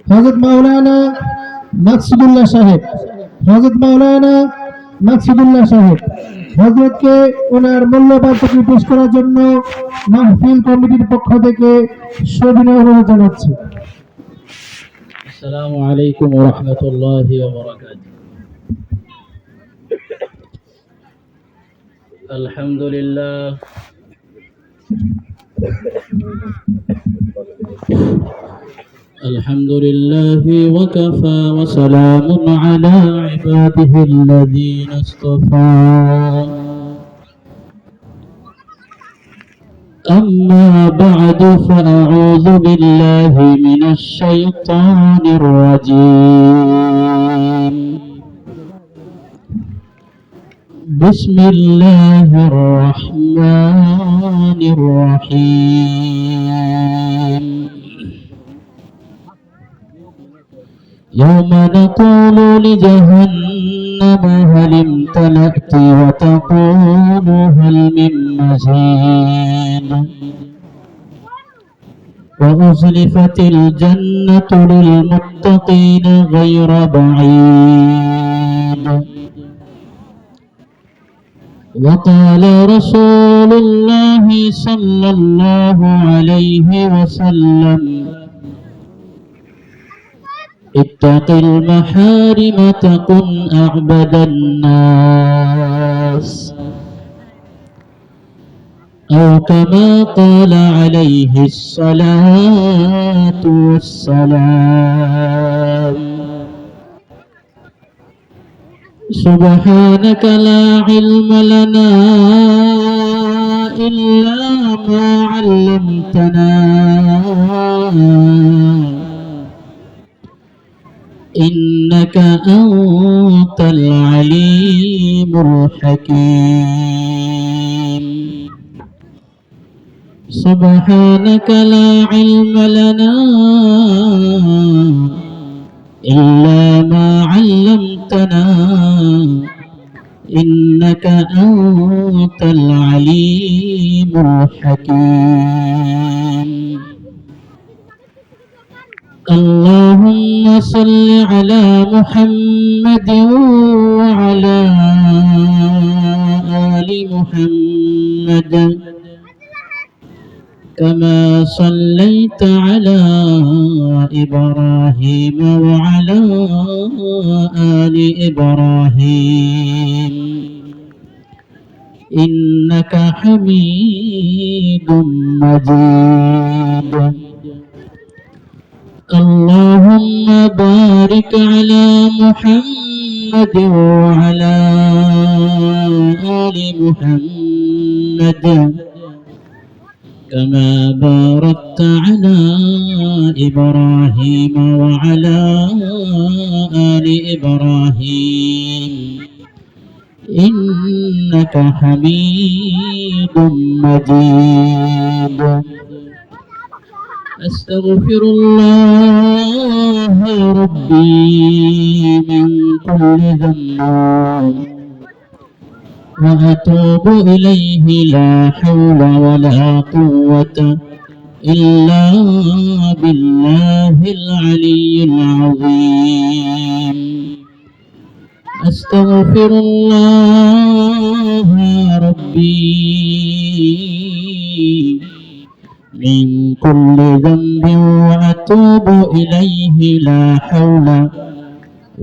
হযরত মাওলানা মাকসুদুল্লাহ সাহেব, হযরত মাওলানা মাকসুদুল্লাহ সাহেব হযরতকে ওনার মূল্যবান তকরির পেশ করার জন্য মাহফিল কমিটির পক্ষ থেকে সবিনয় অনুরোধ জানাচ্ছি। السلام عليكم ورحمة الله وبركاته. الحمد لله الحمد لله وكفى وسلام على عباده الذين اصطفى. أما بعد فأعوذ بالله من الشيطان الرجيم. بسم الله الرحمن الرحيم. يوم نقول لجهنم هل امتلأت وتقول هل من مزيد وأزلفت الجنة للمتقين غير بعيد. وقال رسول الله صلى الله عليه وسلم اتق المحارم تكن أعبد الناس، أو كما قال عليه الصلاة والسلام. سبحانك لا علم لنا إلا ما علمتنا إنك أنت العليم الحكيم. سبحانك لا علم لنا إلا ما علمتنا إنك أنت العليم الحكيم. اللهم صل على محمد وعلى آل محمد كما صليت على إبراهيم وعلى آل إبراهيم إنك حميد مجيد. اللهم بارك على محمد وعلى آل محمد كما باركت على إبراهيم وعلى آل إبراهيم إنك حميد مجيد. أستغفر الله ربي من كل ذنب وأتوب إليه لا حول ولا قوة إلا بالله العلي العظيم. أستغفر الله ربي من كل ذنب وأتوب إليه لا حول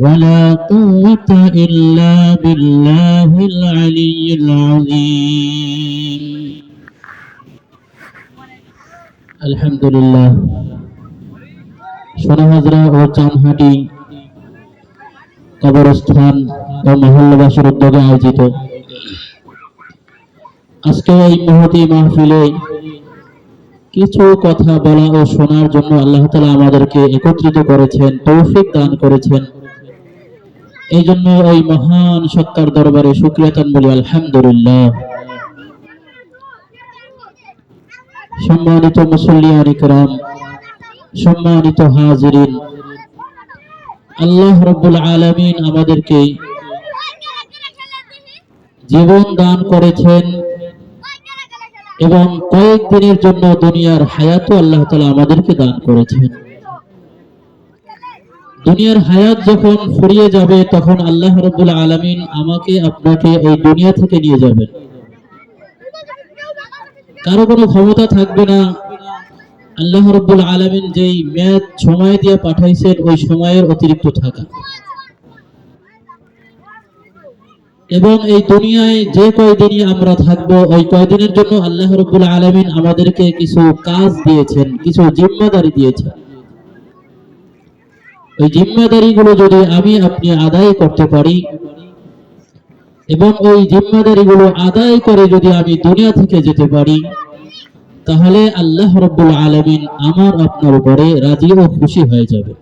ولا قوة إلا بالله العلي العظيم. الحمد لله. সোনাহাজরা ও চামহাটি কবরস্থান ও মহল্লাবাসীর উদ্যোগে আয়োজিত আজকে এই মহতী মাহফিলে কিছু কথা বলা ও শোনার জন্য আল্লাহ তাআলা আমাদেরকে একত্রিত করেছেন, তৌফিক দান করেছেন। এই জন্য ওই মহান সত্তার দরবারে শুকরিয়াতান বলি আলহামদুলিল্লাহ। সম্মানিত মুসল্লিয়ান ইকরাম, সম্মানিত হাজিরিন, আল্লাহ রাব্বুল আলামিন আমাদেরকে জীবন দান করেছেন এবং কয়েকদিনের জন্য দুনিয়ার হায়াতও আল্লাহ তাআলা আমাদেরকে দান করেছেন। দুনিয়ার হায়াত যখন ফুরিয়ে যাবে তখন আল্লাহ রাব্বুল আলামিন আমাকে আপনাকে এই দুনিয়া থেকে নিয়ে যাবেন। কারো কোনো ক্ষমতা থাকবে না আল্লাহ রাব্বুল আলামিন যেই মেয়াদ সময় দিয়ে পাঠাইছেন ওই সময়ের অতিরিক্ত থাকা। এবং এই দুনিয়ায় যে কয়দিনই আমরা থাকবো ওই কয়দিনের জন্য আল্লাহ রাব্বুল আলামিন আমাদেরকে কিছু কাজ দিয়েছেন, কিছু জিম্মাদারি দিয়েছেন। ওই জিম্মাদারিগুলো যদি আমি আপনি আদায় করতে পারি এবং ওই জিম্মাদারিগুলো আদায় করে যদি আমি দুনিয়া থেকে যেতে পারি, তাহলে আল্লাহ রাব্বুল আলামিন আমার আপনার উপরে রাজি ও খুশি হয়ে যাবে।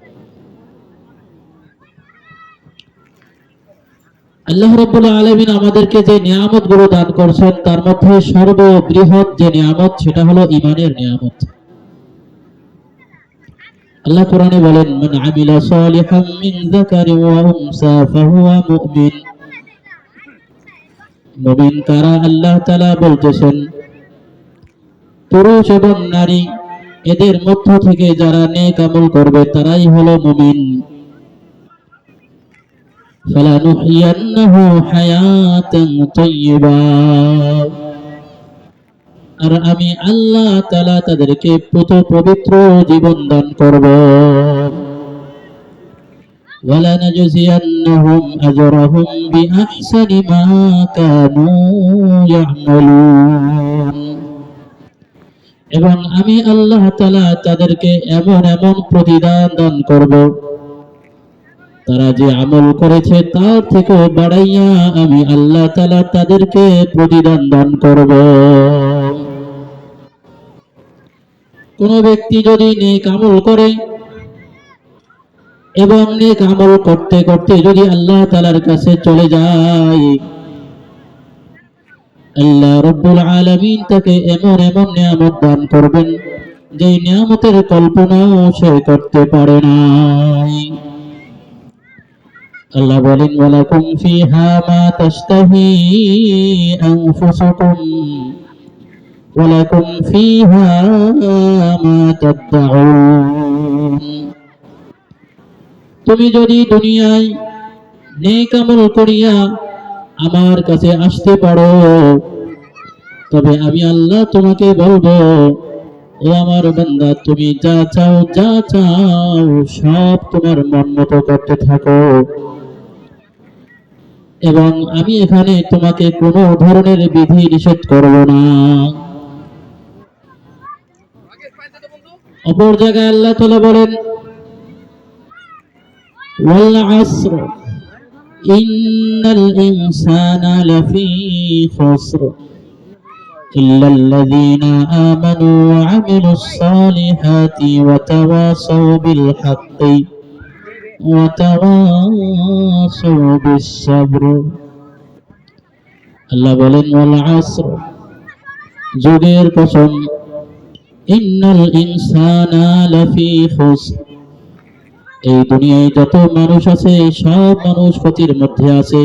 আল্লাহ রাব্বুল আলামিন আমাদেরকে যে নিয়ামতগুলো দান করছেন তার মধ্যে সর্ববৃহৎ যে নিয়ামত সেটা হলো ঈমানের নিয়ামত। আল্লাহ কোরআনে বলেন, মান আমিলা সালিহাম মিন যাকারিন ওয়া উনসা ফাহুয়া মুমিন। মুমিন কারা? আল্লাহ তাআলা বলতেছেন পুরুষ এবং নারী এদের মধ্য থেকে যারা নেক আমল করবে তারাই হলো মুমিন। ফালানুহইয়ান্নাহু হায়াতান তাইয়্যিবা। আর আমি আল্লাহ তাআলা তাদেরকে পবিত্র জীবন দান করব। ওয়ালানাজজিয়ান্নাহুম আজরাহুম বিআহসানি মা কানু ইয়ামালুন। এবং আমি আল্লাহ তাআলা তাদেরকে এমন এমন প্রতিদান দান করব, তারা যে আমল করেছে তার থেকে বাড়াইয়া আমি আল্লাহ তাআলা তাদেরকে প্রতিদান দান করব। কোন ব্যক্তি যদি নেক আমল করে এবং নেক আমল করতে করতে যদি আল্লাহ তাআলার কাছে চলে যায়, আল্লাহ রাব্বুল আলামিন তাকে এমন এমন নিয়ামত দান করবেন যে নিয়ামতের কল্পনাও সে করতে পারে না। আল্লাহ বলেন, ওয়ালাকুম ফিহা মা তাশতাহি আনফুসুকুম ওয়ালাকুম ফিহা মা তাদউন। তুমি যদি দুনিয়ায় নেক আমল করিয়া আমার কাছে আসতে পারো, তবে আমি আল্লাহ তোমাকে বলবো, ও আমার বান্দা, তুমি যা চাও সব তোমার মন মতো করতে থাকো, এবং আমি এখানে তোমাকে কোনো ধরনের বিধি নিষেধ করব না। অপর জায়গায় আল্লাহ তাআলা বলেন, ওয়াল আসর ইন্নাল ইনসানা লাফি খুসর ইল্লাল্লাযীনা আমানু ওয়া আমিলুস সালিহাতি ওয়া তাওয়াসাউ বিল হাক্কি ওয়া তাওয়াসাউ বিস সাবর। আল্লাহ বলেন, ওয়াল আসর, যুগের কসম, ইন্নাল ইনসানা লাফি খুসর, এই দুনিয়ায় যত মানুষ আছে সব মানুষ ক্ষতির মধ্যে আছে।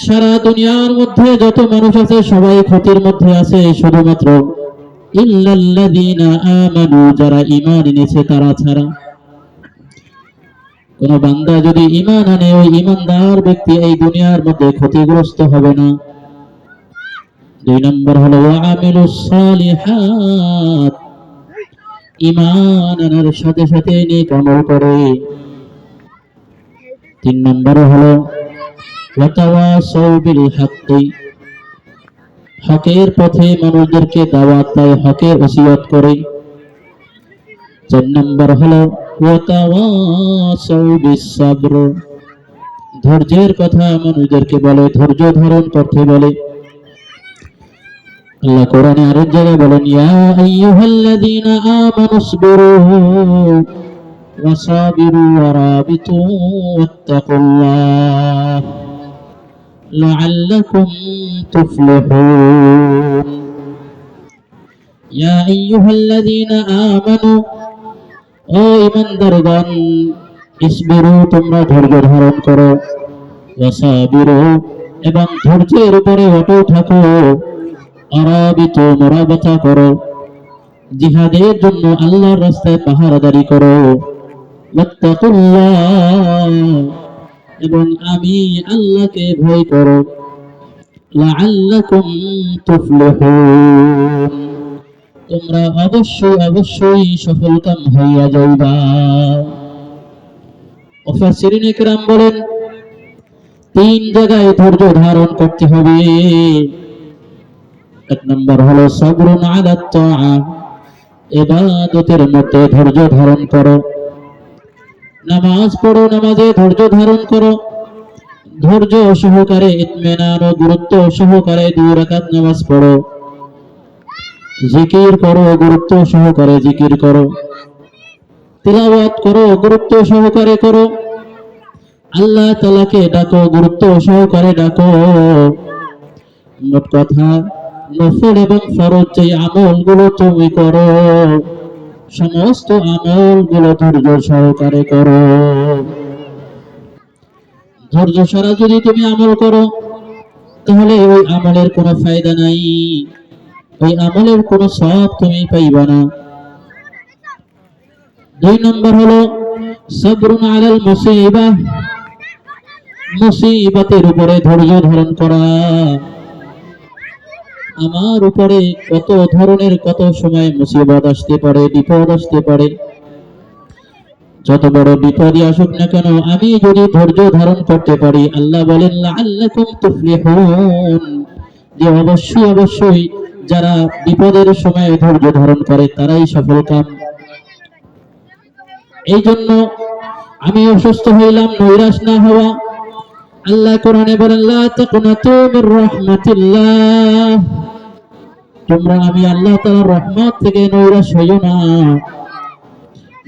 সারা দুনিয়ার মধ্যে যত মানুষ আছে সবাই ক্ষতির মধ্যে আছে, শুধুমাত্র ইল্লাল্লাযীনা আমানু, যারা ঈমান এনেছে তারা ছাড়া। কোন বান্দা যদি ঈমান আনে, ওই ঈমানদার ব্যক্তি এই দুনিয়ার মধ্যে ক্ষতিগ্রস্ত হবে না। 2 নম্বর হলো ওয়া আমিলুস সালিহাত, ঈমান আনার সাথে সাথে নেক আমল করে। 3 নম্বর হলো ওয়া তাওয়াসাউ বিল হাক্কি, হকের পথে মানুষদেরকে দাওয়াত দেয়, হকের ওসিয়ত করে। 4 নম্বর হলো ওয়া তাওয়াসাউ বিস সাবর, ধৈর্যের কথা মানুষদেরকে বলে, ধৈর্য ধারণ করতে বলে। আল্লাহ কোরআনে আরেক জায়গায় বলেন, ইয়া আইয়ুহাল্লাযীনা আমানুসবিরু ওয়া সাবিরু ওয়া রাবিতু ওয়াত্তাকুল্লাহ লাআল্লাকুম তুফলিহুন। ইয়া আইয়ুহাল্লাযীনা আমানু, ও ঈমানদারগণ, ইসবিরু, তোমরা ধৈর্য ধারণ করো, ওয়া সাবিরু, এবং ধৈর্যের উপরে অটল থাকো, আরাবিতু, মুরাবাতা করো, জিহাদের জন্য আল্লাহর রাস্তায় পাহারাদারি করো, ওয়াত্তাকুল্লাহ, এবং আমি আল্লাহকে ভয় করো, লাআল্লাকুম তুফলিহুন, তোমরা অবশ্যই অবশ্যই সফলকাম হইয়া যাইবা। মুফাসসিরিন ইকরাম বলেন, তিন জায়গায় ধৈর্য ধারণ করতে হবে। এক নম্বর হলো সবরুন আলা তাআ, ইবাদতের মধ্যে ধৈর্য ধারণ করো। নামাজ পড়ো, নামাজে ধৈর্য ধারণ করো, ধৈর্য সহকারে ইতমিনান ও গুরুত্ব সহকারে 2 রাকাত নামাজ পড়ো। জিকির করো, গুরুত্ব সহকারে জিকির করো। তিলাওয়াত করো, গুরুত্ব সহকারে করো। আল্লাহ তাআলাকে ডাকো, গুরুত্ব সহকারে ডাকো। মোট কথা, নফল এবং ফরজ যে আমলগুলো তুমি করো, সমস্ত আমলগুলো ধৈর্য সহকারে করো। ধৈর্য ছাড়া যদি তুমি আমল করো, তাহলে ওই আমলের কোনো ফায়দা নাই, ওই আমলের কোনো সওয়াব তুমি পাইবা না। 2 নম্বর হলো সবরুন আলাল মুসিবাহ, মুসিবতের উপরে ধৈর্য ধারণ করা। আমার উপরে কত ধরনের কত সময় মুসিবত আসতে পারে, বিপদ আসতে পারে। যত বড় বিপদই আসুক না কেন, আমি যদি ধৈর্য ধারণ করতে পারি, আল্লাহ বলেন লাআল্লাকুম তুফলিহুন, যে অবশ্যই অবশ্যই যারা বিপদের সময় ধৈর্য ধারণ করে তারাই সফলকাম। এই জন্য আমি অসুস্থ হইলাম, নৈরাশ না হওয়া। আল্লাহ কোরআনে বলেন লা তাকুনাতু মির রাহমাতিল্লাহ, তোমরা আমি আল্লাহ তাআলার রহমত থেকে নৈরাশ হইও না,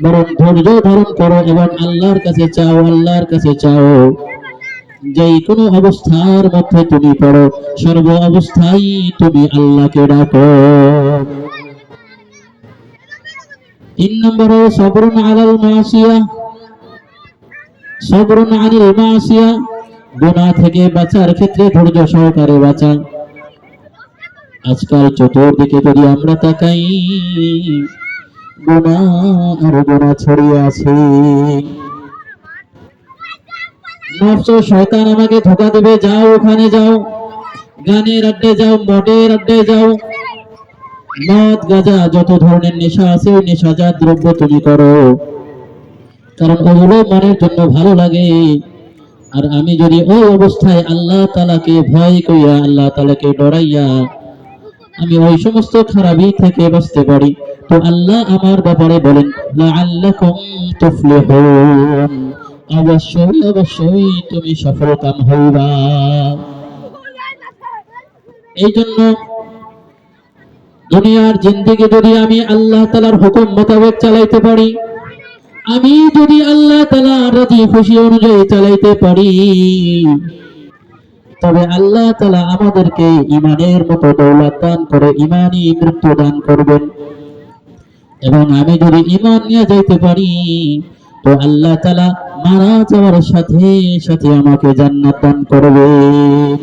বরং ধৈর্য ধারণ করো এবং আল্লাহর কাছে চাও, আল্লাহর কাছে চাও। যেই কোনো অবস্থার মধ্যে তুমি পড়ো, সর্ব অবস্থায় তুমি আল্লাহকে ডাকো। 3 নম্বর হলো সবরুন আলাল মাসিয়া, সবরুন আনিল মাসিয়া, গুনাহ থেকে বাঁচার ক্ষেত্রে ধৈর্য সহকারে বাঁচা। আজকাল চতুর্দিকে যদি আমরা তাকাই, গুনাহ আর গুনাহ ছড়িয়ে আছে। নফস ও শয়তান আমাকে ধোঁকা দেবে, যাও ওখানে যাও, গানের আড্ডায় যাও, মদের আড্ডায় যাও, মদ গাঁজা যত ধরনের নেশা আছে ওই নেশাজাত দ্রব্য তুমি করো, কারণ ওগুলো মনের জন্য ভালো লাগে। আর আমি যদি ওই অবস্থায় আল্লাহ তাআলাকে ভয় কইরা, আল্লাহ তাআলাকে ডরাইয়া আমি ওই সমস্ত খারাপি থেকে বাঁচতে পারি, তো আল্লাহ আমার ব্যাপারে বলেন লাআল্লাকুম তুফলিহুন, অবশ্যই অবশ্যই তুমি সফলকাম হইবা। এই জন্য দুনিয়ার জিন্দেগি যদি আমি আল্লাহ তাআলার হুকুম মোতাবেক চালাইতে পারি, আমি যদি আল্লাহ তাআলার রাজি খুশি অনুযায়ী চালাইতে পারি, তবে আল্লাহ তাআলা আমাদেরকে ঈমানের মতো দৌলত দান করে ঈমানি মৃত্যু দান করবেন। এবং আমি যদি ঈমান নিয়ে যাইতে পারি, তো আল্লাহ তাআলা মারা যাওয়ার সাথে সাথে আমাকে জান্নাত দান করবেন।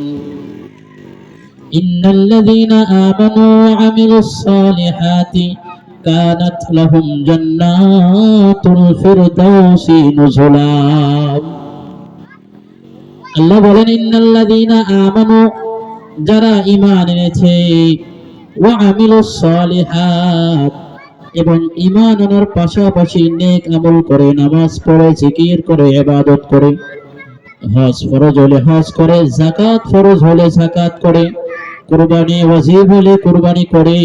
ইন্নাল্লাযীনা আমানু ওয়া আমিলুস সালিহাতি কানাত লাহুম জান্নাতুল ফিরদাউসি নুজুলা। আল্লাহ বলেন ইন্নাল্লাযীনা আমানু, যারা ঈমান এনেছে, ওয়া আমিলুস সালিহাত, এবং ঈমান আনার পাশাপাশি নেক আমল করে, নামাজ পড়ে, জিকির করে, ইবাদত করে, হজ ফরজ হলে হজ করে, যাকাত ফরজ হলে যাকাত করে, কুরবানি ওয়াজিব হলে কুরবানি করে,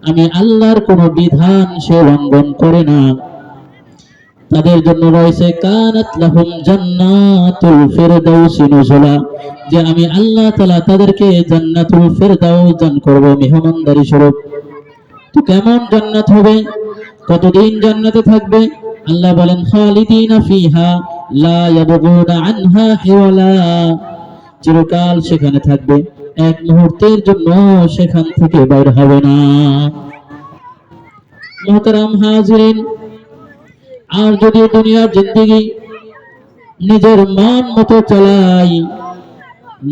আমি আল্লাহর কোনো বিধান সে লঙ্ঘন করে না, তাদের জন্য রয়েছে কানাত লাহুম জান্নাতুল ফিরদাউসি নুজুলা, যে আমি আল্লাহ তাআলা তাদেরকে জান্নাতুল ফিরদাউস দান করব মেহমানদারি স্বরূপ। তো কেমন জান্নাত হবে, কতদিন জান্নাতে থাকবে? আল্লাহ বলেন খালিদিনা ফিহা লা ইয়াবগুনা আনহা হিওয়ালা, চিরকাল সেখানে থাকবে, এক মুহূর্তের জন্য সেখান থেকে বাইর হবে না। মুহতারাম হাজিরিন, আর যদি দুনিয়ার জিন্দেগি নিজের মন মতো চালাই,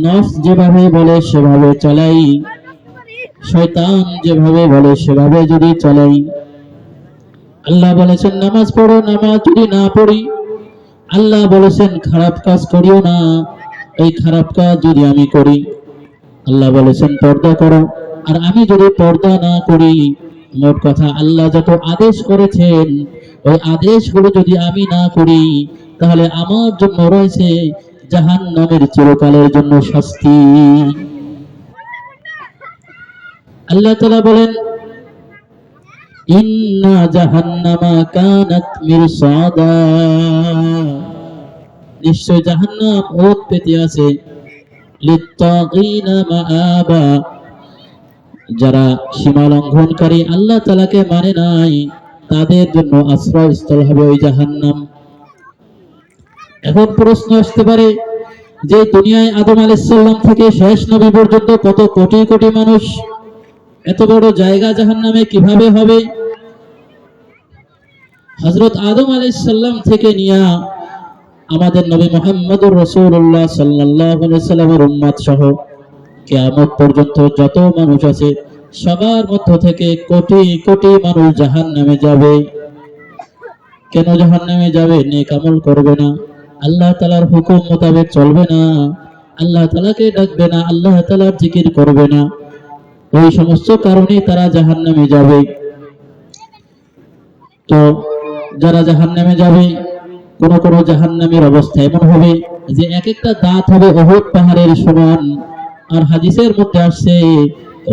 নফস যেভাবে বলে সেভাবে চালাই, শয়তান যেভাবে বলে সেভাবে যদি চালাই, আল্লাহ বলেছেন নামাজ পড়ো, নামাজ যদি না পড়ি আল্লাহ বলেছেন খারাপ কাজ করিও না, এই খারাপ কাজ যদি আমি করি আল্লাহ বলেছেন পর্দা করো, আর আমি যদি পর্দা না করি, মোট কথা আল্লাহ যত আদেশ করেছেন ওই আদেশগুলো যদি আমি না করি তাহলে আমার জন্য রয়েছে জাহান্নামের চিরকালের জন্য শাস্তি। আল্লাহ তাআলা বলেন ইন্না জাহান্নামা কানাত মিরসাদা, নিশ্চয় জাহান্নাম ওত পেতে আছে, লিত্তাগিনা মাআবা, যারা সীমা লঙ্ঘনকারী আল্লাহ তাআলাকে মানে নাই তাদের জন্য আশ্রয়স্থল হবে ওই জাহান্নাম। এখন প্রশ্ন আসতে পারে যে দুনিয়ায় আদম আলাইহিস সালাম থেকে শেষ নবী পর্যন্ত কত কোটি কোটি মানুষ, এত বড় জায়গা জাহান্নামে কিভাবে হবে? হযরত আদম আলাইহিস সালাম থেকে নিয়া আমাদের নবী মুহাম্মদুর রাসূলুল্লাহ সাল্লাল্লাহু আলাইহি সাল্লামের উম্মত সহ কিয়ামত পর্যন্ত যত মানুষ আছে সবার মধ্য থেকে কোটি কোটি মানুষ জাহান্নামে যাবে। কেন জাহান্নামে যাবে? নেক আমল করবে না, আল্লাহ তাআলার হুকুম মোতাবেক চলবে না, আল্লাহ তাআলাকে ডাকবে না, আল্লাহ তাআলার জিকির করবে না, ওই সমস্ত কারণে তারা জাহান্নামে যাবে। তো যারা জাহান্নামে যাবে, কোন কোন জাহান্নামের অবস্থা এমন হবে যে এক একটা দাঁত হবে উহুদ পাহাড়ের সমান। আর হাদিসের মধ্যে আসছে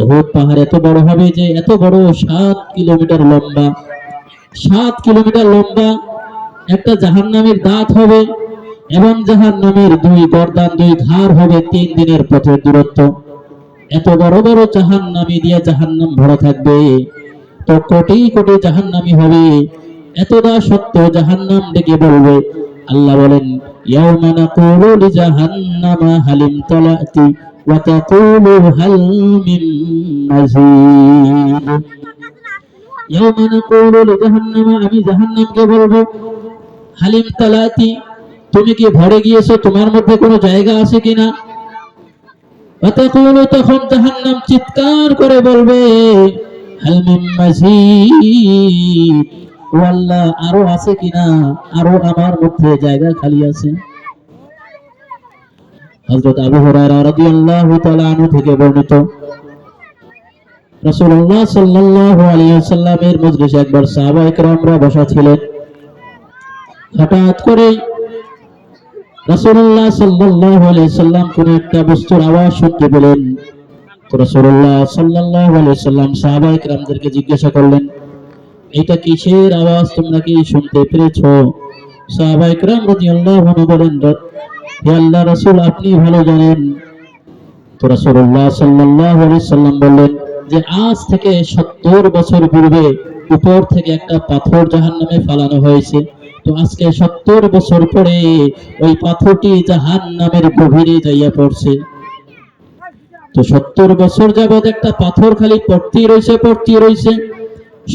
উহুদ পাহাড় এত বড় হবে যে এত বড় 7 কিলোমিটার লম্বা, 7 কিলোমিটার লম্বা একটা জাহান্নামের দাঁত হবে, এবং জাহান্নামের দুই গর্দান, দুই ঘাড় হবে 3 দিনের পথের দূরত্ব। এত বড় বড় জাহান্নামী দিয়ে জাহান্নাম ভরা থাকবে, তো কোটি কোটি জাহান্নামী হবে। এতটা সত্য জাহান্নাম ডেকে বলবে, আল্লাহ বলেন ইয়াউমা নাকুলু লিজাহান্নামা হালিম তালাতি ওয়া তাকুলু হাল মিন মাজিদ। ইয়াউমা নাকুলু লিজাহান্নামা, আমি জাহান্নামকে বলবো হালিম তালাতি, তুমি কি ভরে গিয়েছো, তোমার মধ্যে কোনো জায়গা আছে কিনা? ওয়া তাকুলু, তখন জাহান্নাম চিৎকার করে বলবে হাল মিন মাজিদ, ও আল্লাহ আরো আছে কিনা, আরো আমার মধ্যে জায়গা খালি আছে। হযরত আবু হুরায়রা রাদিয়াল্লাহু তাআলা আনহু থেকে বর্ণিত, রাসূলুল্লাহ সাল্লাল্লাহু আলাইহি ওয়াসাল্লামের মজলিসে একবার সাহাবায়ে কেরামরা বসা ছিলেন। হঠাৎ করে রাসূলুল্লাহ সাল্লাল্লাহু আলাইহি ওয়াসাল্লাম কোন একটা বস্তুর আওয়াজ শুনতে পেলেন। তো রাসূলুল্লাহ সাল্লাল্লাহু আলাইহি ওয়াসাল্লাম সাহাবায়ে কেরামদেরকে জিজ্ঞাসা করলেন, এটা কিসের আওয়াজ, তোমরা কি শুনতে পেরেছো? সাহাবায়ে কেরাম রাদিয়াল্লাহু আনহু বলেন, হে আল্লাহর রাসূল, আপনি ভালো জানেন। তো রাসূলুল্লাহ সাল্লাল্লাহু আলাইহি ওয়াসাল্লাম বললেন যে আজ থেকে 70 বছর পূর্বে উপর থেকে একটা পাথর জাহান্নামে ফেলানো হয়েছে, তো আজকে 70 বছর পরে ওই পাথরটি জাহান্নামের গভীরে যাইয়া পড়ছে। তো 70 বছর যাবত একটা পাথর খালি পড়তেই রয়েছে।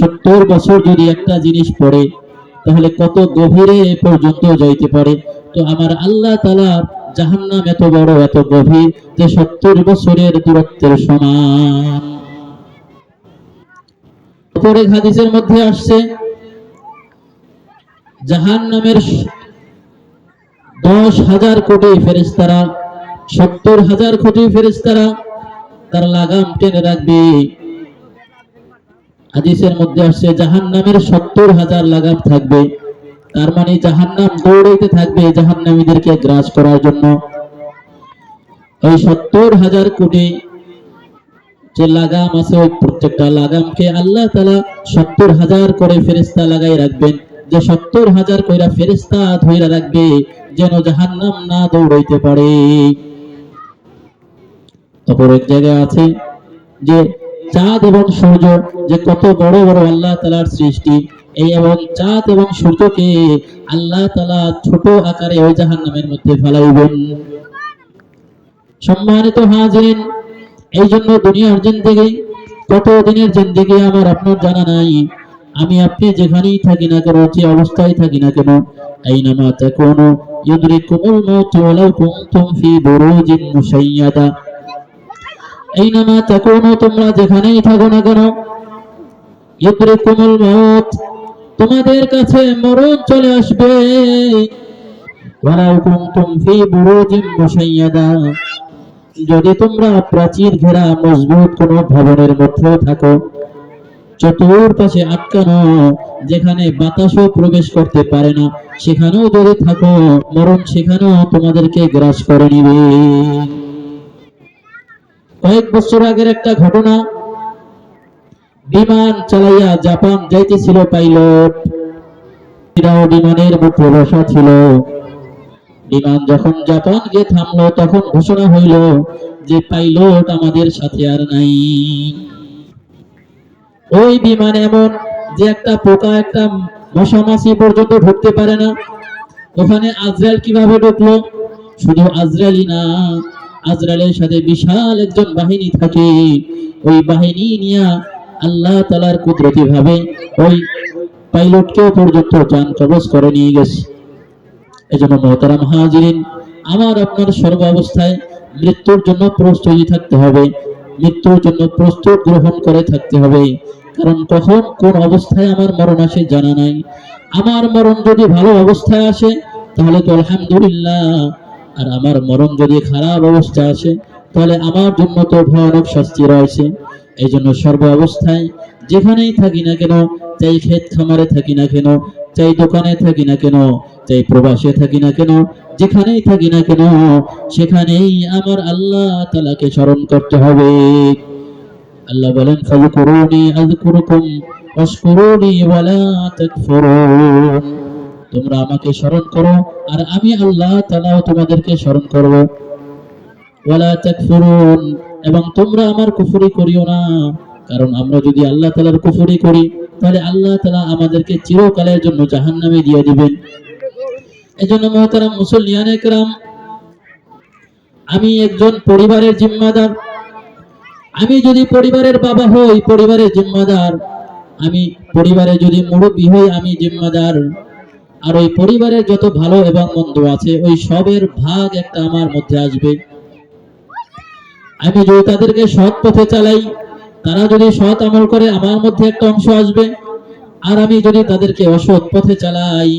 70 বছর যদি একটা জিনিস পড়ে তাহলে কত গভীরে পর্যন্ত যাইতে পারে। তো আমার আল্লাহ তাআলা জাহান্নাম এত বড়, এত গভীর যে 70 বছরের দূরত্বের সমান। পরে হাদিসের মধ্যে আসছে জাহান্নামের 10,000 কোটি ফেরেশতারা, 70,000 কোটি ফেরেশতারা তার লাগাম টেনে রাখবে। হাদিসের মধ্যে আসছে জাহান্নামের 70,000 লাগাম থাকবে, তার মানে জাহান্নাম দৌড়াইতে থাকবে জাহান্নামীদেরকে গ্রাস করার জন্য। ওই 70,000 কোটি যে লাগাম আছে, ওই প্রত্যেকটা লাগামকে আল্লাহ তাআলা 70,000 করে ফেরেশতা লাগাই রাখবেন, যে 70,000 কইরা ফেরেশতা ধইরা রাখবে যেন জাহান্নাম না দৌড়াইতে পারে। অপর এক জায়গায় আছে যে চাঁদ এবং সূর্য যে কত বড় বড় আল্লাহ তাআলার সৃষ্টি, এই এবং চাঁদ এবং সূর্যকে আল্লাহ তাআলা ছোট আকারে ওই জাহান্নামের মধ্যে ফেলাইবেন। সম্মানিত হাজিরিন, এই জন্য দুনিয়ার জিন্দেগি কত দিনের জিন্দেগি আমার আপনার জানা নাই। আমি আপনি যেখানেই থাকি না কেন, যে অবস্থায় থাকি না কেন, আইনামা তাকুনু ইউদরিকুমুল মাউত ওয়ালাউ কুনতুম ফি বুরুজিন মুশাইয়াদা, আইনামা তাকুনু, তোমরা যেখানেই থাকো না কেন, ইউদরিকুমুল মাউত, তোমাদের কাছে মরণ চলে আসবে। ওয়ালাউ কুনতুম ফি বুরুজিন মুশাইয়াদা, যদি তোমরা প্রাচীর ঘেরা মজবুত কোনো ভবনের মধ্যেও থাকো, চতুর্পাশে আটকানো, যেখানে বাতাসও প্রবেশ করতে পারে না, সেখানেও যদি থাকো, মরণ সেখানেও তোমাদেরকে গ্রাস করে নিবে। কয়েক বছর আগের একটা ঘটনা, বিমান চালাইয়া জাপান যাইতেছিল পাইলট, বিমানের মধ্যে বসা ছিল। বিমান যখন জাপান গিয়ে থামলো, তখন ঘোষণা হইল যে পাইলট আমাদের সাথে আর নাই। ওই বিমান এমন যে একটা পোকা, একটা মশা মাছি পর্যন্ত ঢুকতে পারে না। ওখানে আজরাইল কিভাবে ঢুকলো? শুধু আজরাইলই না, আজরাইলের সাথে বিশাল একজন বাহিনী থাকে। ওই বাহিনী নিয়ে আল্লাহ তাআলার কুদরতি ভাবে ওই পাইলটকেও পর্যন্ত জান কবজ করে নিয়ে গেছে। এজন্য মুহতারাম হাজিরিন, আমার আপনার সর্ব অবস্থায় মৃত্যুর জন্য প্রস্তুতি থাকতে হবে, মৃত্যুর জন্য প্রস্তুত গ্রহণ করে থাকতে হবে। কারণ কখন কোন অবস্থায় আমার মরণ আসে জানা নাই। আমার মরণ যদি ভালো অবস্থায় আসে তাহলে তো আলহামদুলিল্লাহ, আর আমার মরণ যদি খারাপ অবস্থায় আসে তাহলে আমার জন্য তো ভয়ানক শাস্তি রয়েছে। এই জন্য সর্ব অবস্থায় যেখানেই থাকি না কেন, চাই ক্ষেত খামারে থাকি না কেন, চাই দোকানে থাকি না কেন, চাই প্রবাসে থাকি না কেন, যেখানেই থাকি না কেন, সেখানেই আমার আল্লাহ তাআলাকে স্মরণ করতে হবে। আল্লাহ বলেন, ফাযকুরুনি আযকুরুকুম ওয়াশকুরুনি ওয়ালা তাকফুরুন। তোমরা আমাকে স্মরণ করো আর আমি আল্লাহ তাআলাও তোমাদেরকে স্মরণ করব। ওয়ালা তাকফুরুন, এবং তোমরা আমার কুফরি করিও না। কারণ আমরা যদি আল্লাহ তাআলার কুফরি করি তাহলে আল্লাহ তাআলা আমাদেরকে চিরকালের জন্য জাহান্নামে দিয়ে দিবেন। এজন্য মুহতারাম মুসল্লিয়ানে কেরাম, আমি একজন পরিবারের জিম্মাদার। আমি যদি পরিবারের বাবা হই, পরিবারের জিম্মাদার। আমি পরিবারে যদি মুরব্বী হই, আমি জিম্মাদার। আর ওই পরিবারের যত ভালো এবং মন্দ আছে, ওই সবের ভাগ একটা আমার মধ্যে আসবে। আমি যদি তাদেরকে সৎ পথে চালাই, তারা যদি সৎ আমল করে, আমার মধ্যে একটা অংশ আসবে। আর আমি যদি তাদেরকে অসৎ পথে চালাই,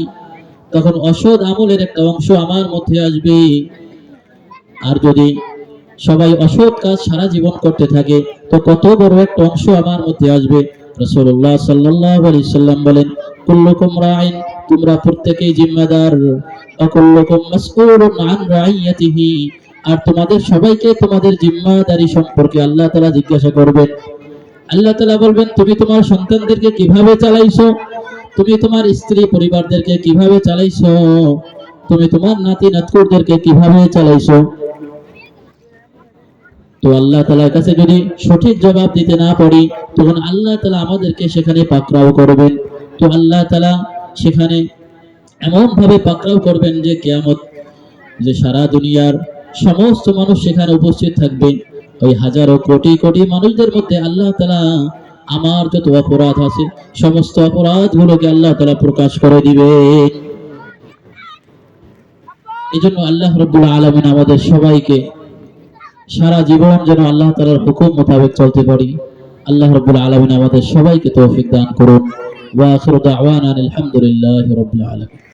তখন অসৎ আমলের একটা অংশ আমার মধ্যে আসবে। আর যদি সবাই অসৎ কাজ সারা জীবন করতে থাকে, তো কত বড় একটা অংশ আমার মধ্যে আসবে। রাসূলুল্লাহ সাল্লাল্লাহু আলাইহি সাল্লাম বলেন, কুল্লুকুম রাইন, তোমরা প্রত্যেকেই জিম্মাদার, ওয়া কুল্লুকুম মাসউলুন আন রাইয়াতিহি, আর তোমাদের সবাইকে তোমাদের জিম্মাদারি সম্পর্কে আল্লাহ তাআলা জিজ্ঞাসা করবেন। আল্লাহ তাআলা বলবেন, তুমি তোমার সন্তানদেরকে কিভাবে চালাইছো, তুমি তোমার স্ত্রী পরিবারদেরকে কিভাবে চালাইছো, তুমি তোমার নাতি নাতকুদেরকে কিভাবে চালাইছো। তো আল্লাহ তাআলার কাছে যদি সঠিক জবাব দিতে না পারি, তখন আল্লাহ তাআলা আমাদেরকে সেখানে পাকড়াও করবেন। তো আল্লাহ তাআলা সেখানে এমন ভাবে পাকড়াও করবেন যে কিয়ামত, যে সারা দুনিয়ার সমস্ত মানুষ সেখানে উপস্থিত থাকবে। ওই হাজারো কোটি কোটি মানুষদের মধ্যে আল্লাহ তাআলা আমার যত অপরাধ আছে, সমস্ত অপরাধগুলোকে আল্লাহ তাআলা প্রকাশ করে দিবেন। এজন্য আল্লাহ রাব্বুল আলামিন আমাদের সবাইকে সারা জীবন যেন আল্লাহ তাআলার হুকুম মোতাবেক চলতে পারি। আল্লাহ রাব্বুল আলামিন আমাদের সবাইকে তৌফিক দান করুন। ওয়া আখিরু দাওয়ানা আলহামদুলিল্লাহি রাব্বিল আলামিন।